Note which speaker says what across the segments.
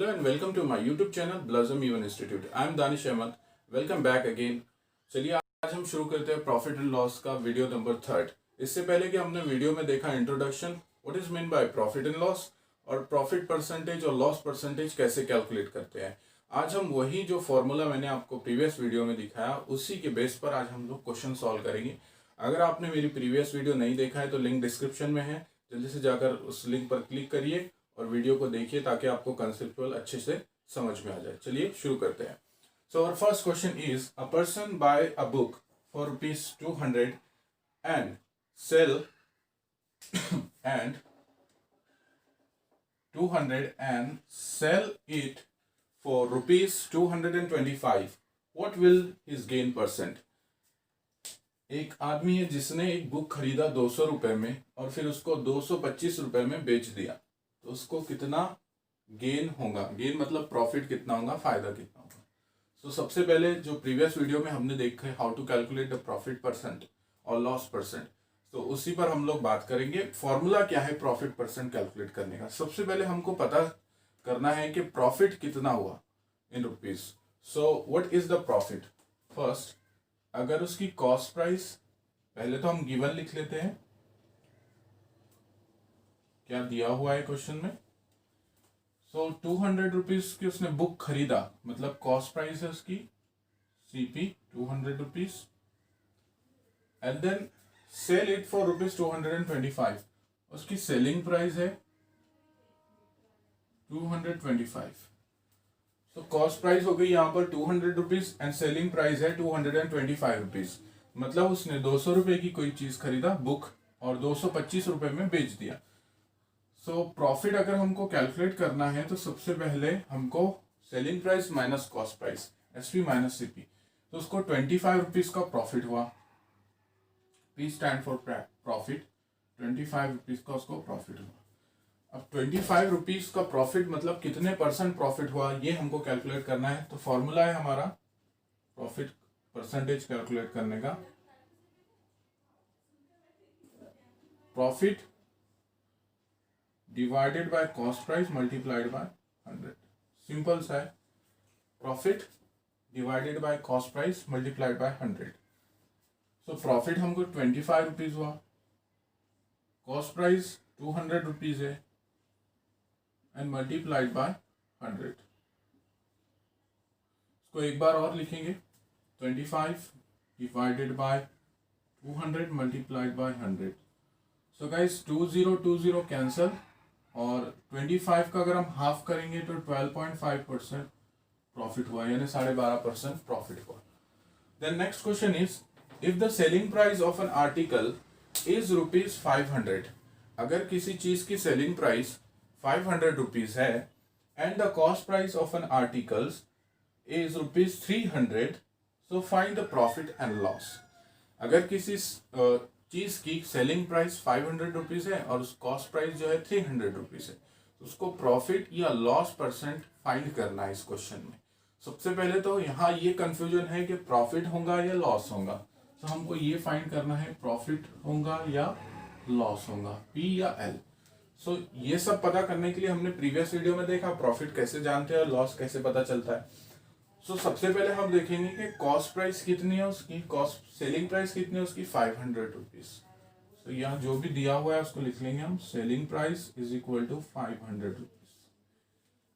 Speaker 1: Hello and welcome to my YouTube channel Blossom Even Institute. I am Danish Ahmed. Welcome back again. चलिए आज हम शुरू करते हैं प्रॉफिट एंड लॉस का वीडियो नंबर 3। इससे पहले कि हमने वीडियो में देखा introduction, what is mean by profit and loss और प्रॉफिट परसेंटेज और लॉस परसेंटेज कैसे कैलकुलेट करते हैं। आज हम वही जो फॉर्मूला मैंने आपको प्रीवियस वीडियो में दिखाया उसी के बेस पर आज हम लोग क्वेश्चन सॉल्व करेंगे। अगर आपने मेरी प्रीवियस वीडियो नहीं देखा है तो लिंक डिस्क्रिप्शन में है, जल्दी से जाकर उस लिंक पर क्लिक करिए और वीडियो को देखिए ताकि आपको कंसेप्चुअल अच्छे से समझ में आ जाए। चलिए शुरू करते हैं। So our first question is a person buy a book for ₹200 and sell and 200 and sell it for ₹225. What will his gain %? एक आदमी है जिसने एक बुक खरीदा 200 रुपए में और फिर उसको 225 रुपए में बेच दिया, तो उसको कितना गेन होगा। गेन मतलब प्रॉफिट कितना होगा, फायदा कितना होगा। तो सबसे पहले जो प्रीवियस वीडियो में हमने देखा है how to calculate the profit percent और लॉस परसेंट, तो उसी पर हम लोग बात करेंगे। फॉर्मूला क्या है प्रॉफिट परसेंट कैलकुलेट करने का। सबसे पहले हमको पता करना है कि प्रॉफिट कितना हुआ in rupees. So what is the profit. First अगर उसकी कॉस्ट प्राइस, पहले तो हम गिवन लिख लेते हैं क्या दिया हुआ है क्वेश्चन में। सो 200 रुपीज की उसने बुक खरीदा, मतलब कॉस्ट प्राइस है उसकी CP 200 rupees, and then sell it for ₹225। उसकी सेलिंग प्राइस है 225। तो कॉस्ट प्राइस हो गई यहाँ पर 200 रुपीज एंड सेलिंग प्राइस है 225 रुपीज। मतलब उसने 200 रुपए की कोई चीज खरीदा बुक और 225 रुपए में बेच दिया। सो प्रॉफिट अगर हमको कैलकुलेट करना है तो सबसे पहले हमको selling price minus cost price SP minus CP, तो उसको 25 रुपीज का प्रॉफिट हुआ। P stand for profit, 25 rupees का उसको प्रॉफिट हुआ। अब 25 रुपीज का प्रॉफिट मतलब कितने % प्रॉफिट हुआ ये हमको कैलकुलेट करना है। तो फॉर्मूला है हमारा प्रॉफिट परसेंटेज कैलकुलेट करने का, profit divided by cost price multiplied by 100। Simple सा है, profit divided by cost price multiplied by 100। So profit हमको 25 रुपीज हुआ, कॉस्ट प्राइस 200 रुपीज है एंड मल्टीप्लाइड बाय 100। इसको एक बार और लिखेंगे, 25 divided by 200 multiplied by 100। So guys 20 cancel और 25 का अगर हम हाफ करेंगे तो 12.5% प्रॉफिट हुआ, यानी 12.5% प्रॉफिट हुआ। Then next question is if the selling price of an article is ₹500, अगर किसी चीज की सेलिंग प्राइस 500 रुपीज है and the cost price of an articles is ₹300, so find the profit and loss. अगर किसी चीज की सेलिंग प्राइस 500 रुपीज है और उस कॉस्ट प्राइस जो है 300 रुपीज है, तो उसको प्रॉफिट या लॉस परसेंट फाइंड करना है इस क्वेश्चन में। सबसे पहले तो यहाँ ये कंफ्यूजन है कि प्रॉफिट होगा या लॉस होगा, तो हमको ये फाइंड करना है प्रॉफिट होगा या लॉस होगा, P या L। सो ये सब पता करने के लिए हमने प्रीवियस वीडियो में देखा प्रॉफिट कैसे जानते हैं और लॉस कैसे पता चलता है। सो सबसे पहले हम देखेंगे कि कॉस्ट प्राइस कितनी है उसकी, कॉस्ट सेलिंग प्राइस कितनी है उसकी 500 रुपीज। तो यहाँ जो भी दिया हुआ है उसको लिख लेंगे हम, selling price is equal to 500 rupees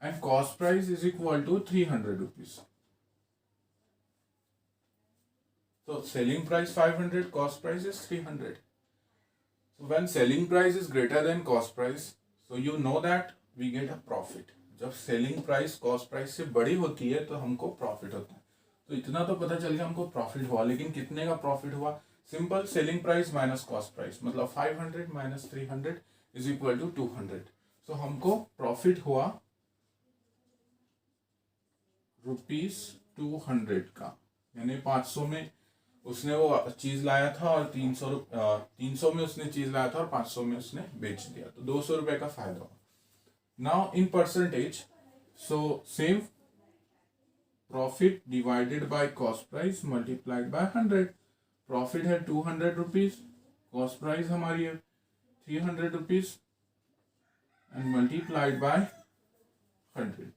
Speaker 1: and cost price is equal to 300 rupees. तो selling price 500, cost price is 300. So when selling price is greater than cost price, so you know that we get a profit. जब selling price cost price से बड़ी होती है तो हमको profit होता है। तो इतना तो पता चल गया हमको profit हुआ, लेकिन कितने का profit हुआ। Simple selling price minus cost price, मतलब 500 माइनस 300 इज इक्वल टू 200। सो हमको profit हुआ ₹200 का, यानी 500 में उसने वो चीज लाया था और 300 में उसने चीज लाया था और 500 में उसने बेच दिया, तो 200 रुपए का फायदा हुआ। Now in percentage, so same profit divided by cost price multiplied by 100। Profit है 200 रुपीज, कॉस्ट प्राइस हमारी है 300 rupees and multiplied by 100।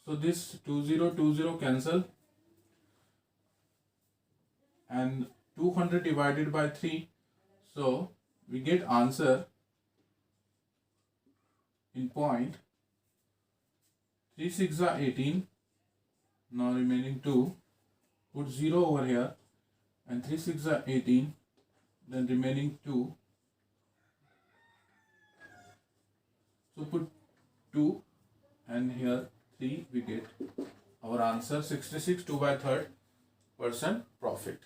Speaker 1: So this 2020 cancel, and 200 divided by 3, so we get answer in point. 3 6 are 18. Now remaining 2, put 0 over here, and 3 6 are 18, then remaining 2, so put 2 and here 3, we get our answer 66, 2/3% profit.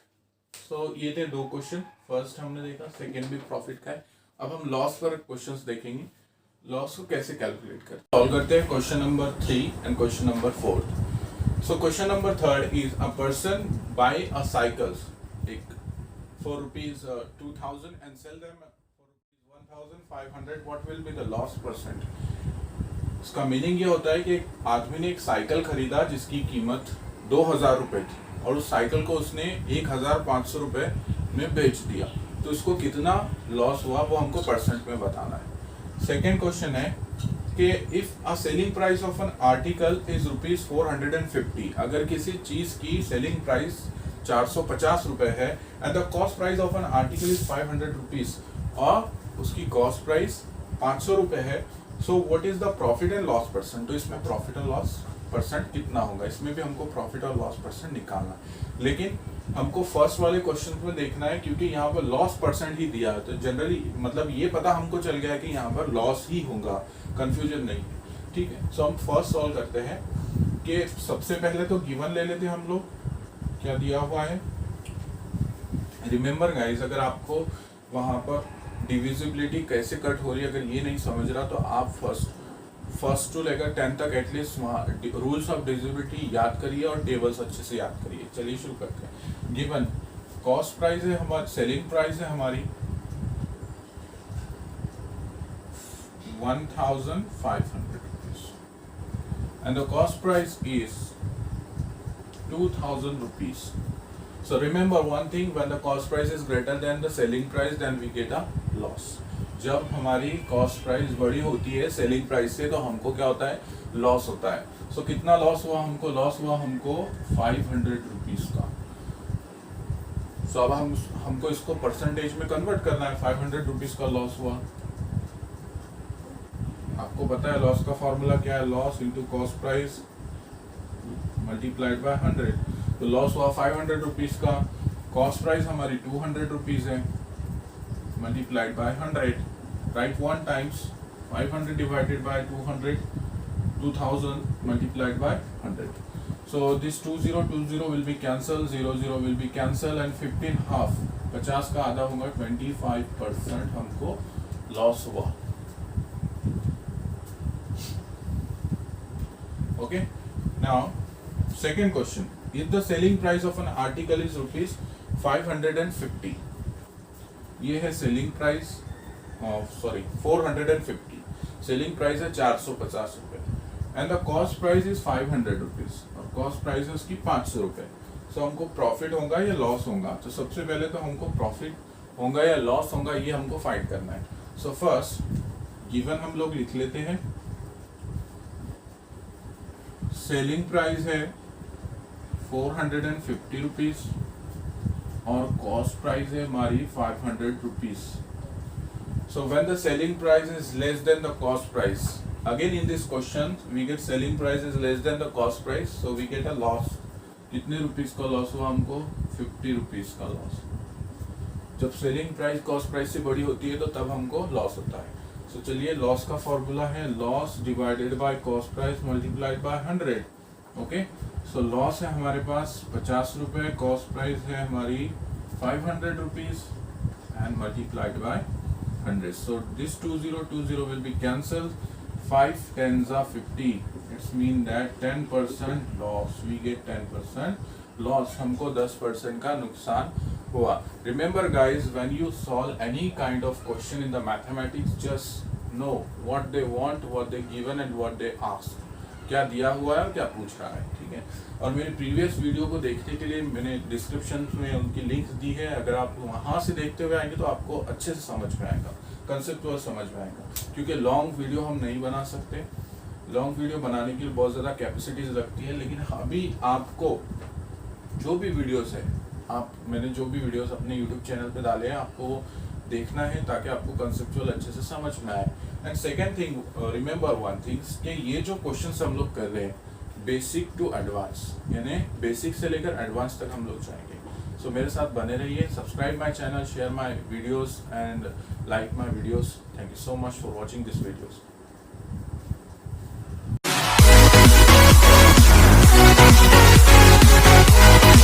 Speaker 1: So ये थे दो question, first हमने देखा, second भी profit का है. अब हम लॉस पर क्वेश्चंस देखेंगे, लॉस को कैसे कैलकुलेट करें. सॉल्व करते हैं question number 3 and question number 4. So question number 3 is a person buy a cycles for rupees 2000 and sell them for rupees 1500. What will be the loss percent? इसका meaning ये होता है कि एक आदमी ने एक साइकिल खरीदा जिसकी कीमत 2000 रुपये थी और उस साइकिल को उसने 1500 रुपये में बेच दिया, तो इसको कितना लॉस हुआ वो हमको परसेंट में बताना है. सेकेंड क्वेश्चन है कि if a selling price of an article is rupees 450, अगर किसी चीज की सेलिंग प्राइस 450 रुपए है and the cost price of an article is 500 rupees और उसकी कॉस्ट प्राइस 500 रुपए है, so what is the profit and loss percent. तो इसमें प्रॉफिट और लॉस परसेंट कितना होगा, इसमें भी हमको प्रॉफिट और लॉस परसेंट निकालना है. लेकिन हमको फर्स्ट वाले क्वेश्चन में देखना है क्योंकि यहाँ पर लॉस परसेंट ही दिया है, तो जनरली मतलब ये पता हमको चल गया है कि यहाँ पर लॉस ही होगा, कंफ्यूजन नहीं है. ठीक है, सो हम फर्स्ट सॉल्व करते हैं कि सबसे पहले तो गिवन ले लेते हम लोग, क्या दिया हुआ है. रिमेंबर गाइस, अगर आपको वहां पर डिविजिबिलिटी कैसे कट हो रही है अगर ये नहीं समझ रहा, तो आप फर्स्ट टू लेकर 10 तक एटलीस्ट वहाँ रूल्स ऑफ डिविजिबिलिटी याद करिए और टेबल्स अच्छे से याद करिए. चलिए शुरू करते हैं. गिवन कॉस्ट प्राइस है हमारी, सेलिंग प्राइस है हमारी 1500 rupees and the cost price is 2000 rupees. So remember one thing, when the cost price is greater than the selling price, then we get a loss. जब हमारी cost price बड़ी होती है selling price से, तो हमको क्या होता है, लॉस होता है. सो कितना लॉस हुआ हमको, लॉस हुआ हमको 500 रुपीज का. सो अब हमको इसको परसेंटेज में कन्वर्ट करना है. 500 रुपीज का लॉस हुआ, आपको पता है लॉस का फॉर्मूला क्या है, loss into cost price multiplied by 100. तो लॉस हुआ 500 रुपीज का, कॉस्ट प्राइस हमारी 200 रुपीज है, multiplied by 100. Right one times 500 divided by 200, 2000 multiplied by 100. So this 2020 will be cancel, 00 will be cancel and 15 half, 50 का आधा होगा 25% हमको लॉस हुआ. Okay, now second question, if the selling price of an article is rupees 550, ये है selling price of 450, selling price है 450 रुपए and the cost price is 500 rupees और cost price है उसकी 500 रुपए. so हमको प्रॉफिट होगा या लॉस होगा, तो सबसे पहले तो हमको प्रॉफिट होगा या लॉस होगा ये हमको फाइंड करना है. सो फर्स्ट गिवन हम लोग लिख लेते हैं, सेलिंग प्राइस है 450 रुपीज और कॉस्ट प्राइस है हमारी 500 rupees. So when the selling price is less than the cost price, again in this question we get selling price is less than the cost price, so we get a loss. कितने rupees का loss हुआ हमको, 50 rupees का loss. जब selling price cost price से बड़ी होती है तो तब हमको लॉस होता है. सो चलिए लॉस का फॉर्मूला है loss divided by cost price multiplied by 100. Okay, so loss है हमारे पास 50 रुपए, कॉस्ट प्राइस है हमारी 500 rupees and multiplied by 100. So this 2020 will be cancel, 5 10s are 50, it's mean that 10% loss, we get 10% loss, हमको 10% का नुकसान हुआ. Remember guys, when you solve any kind of question in the mathematics, just know what they want, what they given and what they ask. क्या दिया हुआ है और क्या पूछ रहा है. ठीक है, और मेरे प्रीवियस वीडियो को देखने के लिए मैंने डिस्क्रिप्शन में उनकी लिंक्स दी है. अगर आप वहाँ से देखते हुए आएंगे तो आपको अच्छे से समझ में आएगा, कंसेप्ट समझ में आएगा, क्योंकि लॉन्ग वीडियो हम नहीं बना सकते. लॉन्ग वीडियो बनाने के लिए बहुत ज़्यादा कैपेसिटीज लगती है, लेकिन अभी आपको जो भी वीडियोस है, मैंने जो भी वीडियोस अपने यूट्यूब चैनल पे डाले हैं, आपको देखना है ताकि आपको कंसेप्चुअल अच्छे से समझ में आए। And second thing, remember one things कि ये जो क्वेश्चंस हम लोग कर रहे हैं बेसिक टू एडवांस, यानी बेसिक से लेकर एडवांस तक हम लोग जाएंगे। सो मेरे साथ बने रहिए, subscribe my channel, share my videos and like my videos. Thank you so much for watching these videos.